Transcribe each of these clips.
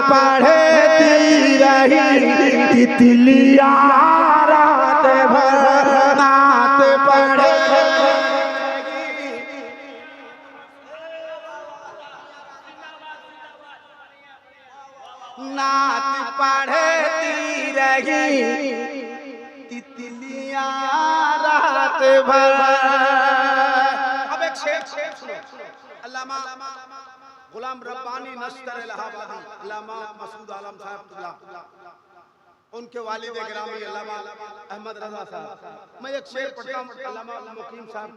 पढ़ती रही तितलिया रात भर नात पढ़े नात पढ़ती रही तितलिया रात भर। अब एक शेर सुनो। अल्लामा गुलाम रब्बानी नस्तर इलाहाबादी अल्लामा मसूद आलम साहब उनके वालिद गिरामी अल्लामा अहमद रजा साहब। मैं एक शेर पढ़ता हूँ अल्लामा मुकीम साहब।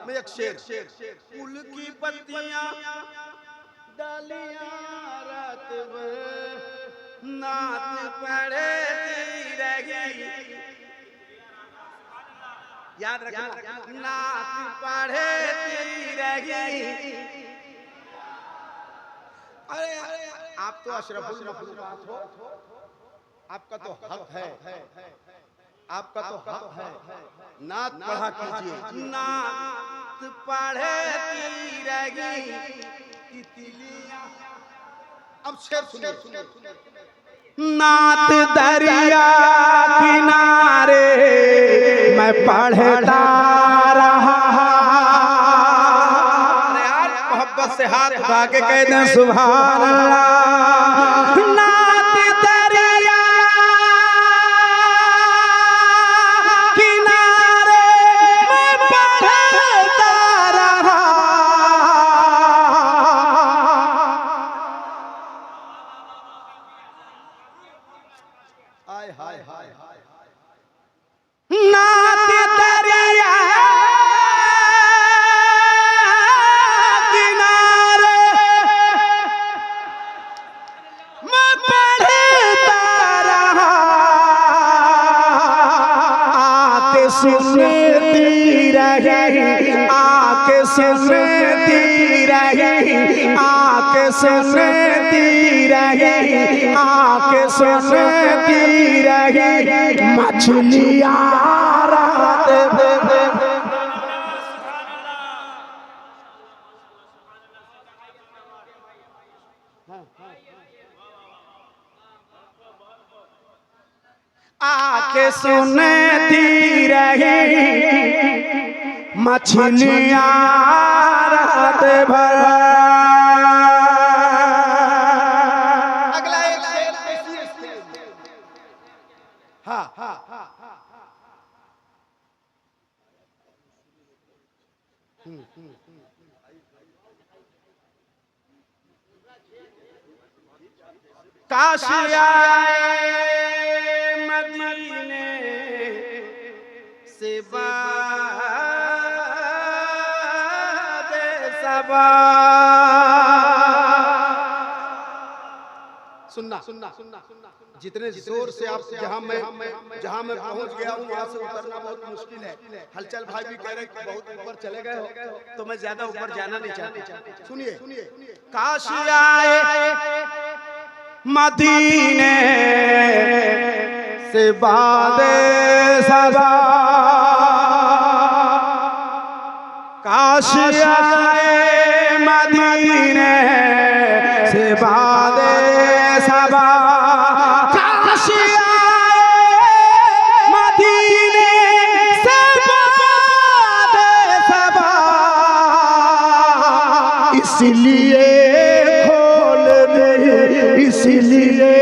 मैं एक शेर फूल की पत्तियां डालियां रात भर नात पढ़ती रही। याद रखना नात पढ़ती रही। अरे आप तो अशरफुल मखलूकात हो, आपका तो हक है, आपका तो हक है, नात पढ़ा कीजिए। नात पढ़ती रही तितलियां। अब शेर सुनिए। नात दरिया किनारे मैं पढ़ता रहा। मोहब्बत से हाथ उठा के कह दें सुभान अल्लाह। नात दरिया किनारे मैं पढ़ता रहा। हाय हाय हाय नात दरिया सुनती रही आके सुनती रही आके सुनती रही आके सुनती रही मछलियां रात आके सुनती रही मछलियां रात भर। अगला एक शेर। हाँ काश आए मदीने से बादे सबा। सुनना जितने जोर से आप जहां मैं पहुंच गया हूं वहां से उतरना बहुत मुश्किल है। हलचल भाई भी कह रहे कि बहुत ऊपर चले गए हो, तो मैं ज्यादा ऊपर जाना नहीं चाहता। सुनिए काश आए मदीने से बादे सबा। काश आए मदीने से बादे सबा। काश आए मदीने से बादे सबा। इसलिए इसलिए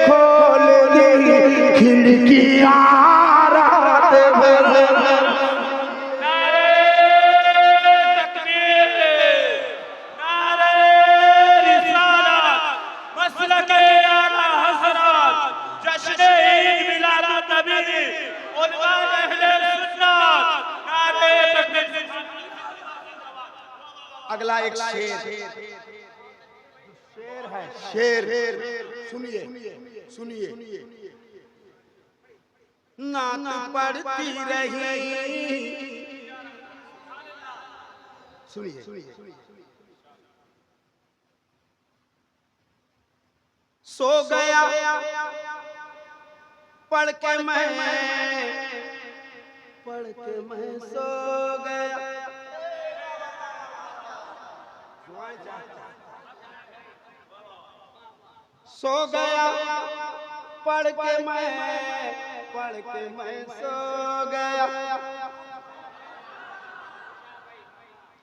खोल दी खिड़कियां रात भर। नारे तकबीर, नारे रिसालत, मसलके आला हज़रत, जश्न ईद मिलाद नबी, उन्वान अहले सुन्नत, नारे तकबीर। अगला एक शेर सुनिए नात पढ़ती रही। सुनिए सो गया पढ़ के मैं सो गया। सो गया पढ़ के मैं सो गया।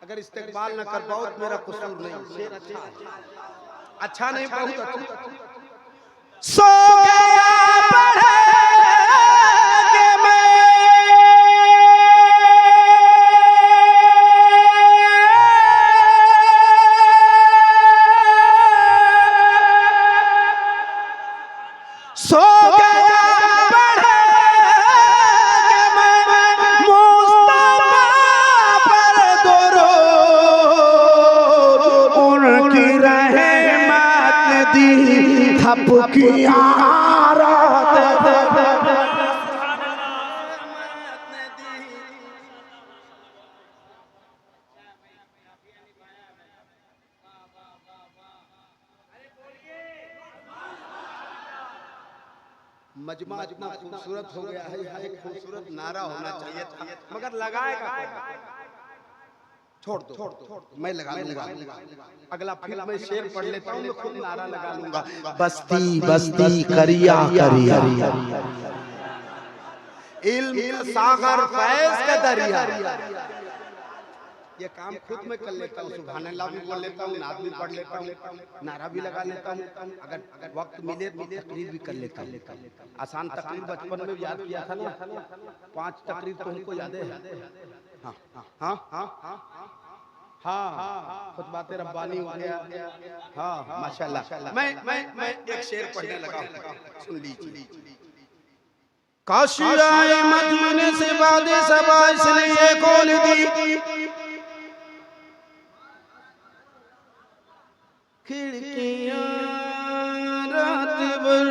अगर इस्तेकबाल न कर पाओ तो मेरा कसूर नहीं। शेर अच्छा नहीं, बहुत अच्छा। सो गया पढ़ के मैं सो गया पढ़ के मैं मुस्तफा पर दुरूद उनकी रहमत दी थप की आरत मजमा इतना खूबसूरत हो गया है। यहाँ एक खूबसूरत नारा होना चाहिए था, मगर लगाएगा कौन? छोड़ दो मैं लगा लूंगा। अगला फिर मैं शेर पढ़ लेता हूँ, मैं खुद नारा लगा लूंगा। बस्ती बस्ती करिया करिया इल्म सागर फैज का दरिया। ये काम खुद में कर लेता हूँ। सुभान अल्लाह भी बोल लेता हूँ, नात भी पढ़ लेता हूँ, नारा भी लगा लेता हूँ। अगर वक्त मिले तो तकरीर भी कर लेता हूँ। आसान तकरीर बचपन में याद किया था ना, 5 तकरीर तो हमको याद है। हाँ हाँ हाँ हाँ हाँ, खुतबाते रब्बानी हो गया। हाँ माशाल्लाह। मैं एक शेर पढ़ने लगा, सुन लीजिए। काशी आए मदीने से बादे सबा इसलिए खोल दी खिड़कियां रात भर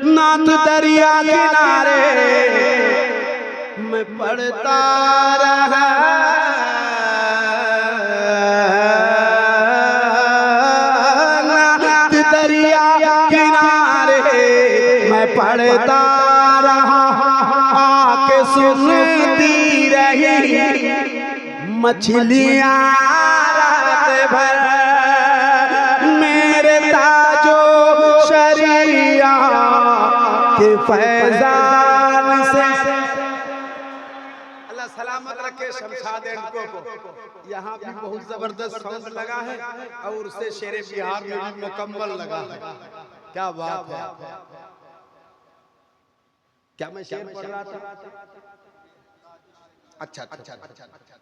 नात दरिया किनारे मैं पढ़ता रहा। नात दरिया किनारे मैं पढ़ता रहा। आके सुनती रही मछलियां रात भर मेरे ताजो शरिया के फैजान से। अल्लाह सलामत रखे शमशाद इनको को। यहाँ भी बहुत जबरदस्त साउंड लगा है और उससे शेरे बिहार में भी मुकम्मल लगा है। क्या बात है। क्या मैं शेर पढ़ रहा था? अच्छा।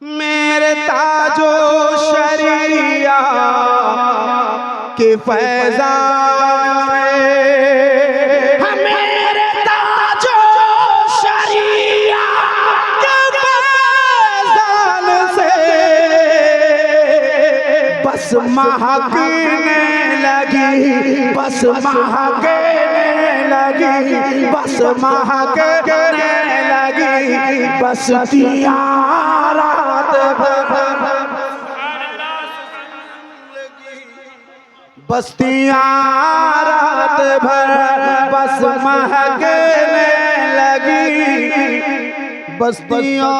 मेरे ताजो शरिया के फैजान से, मेरे ताजो शरिया के फैजान से बस महकने लगी, बस महकने लगी, बस महकने लगी बस्तियां रात भर। बस्तियां रात भर बस महकने लगी बस्तियां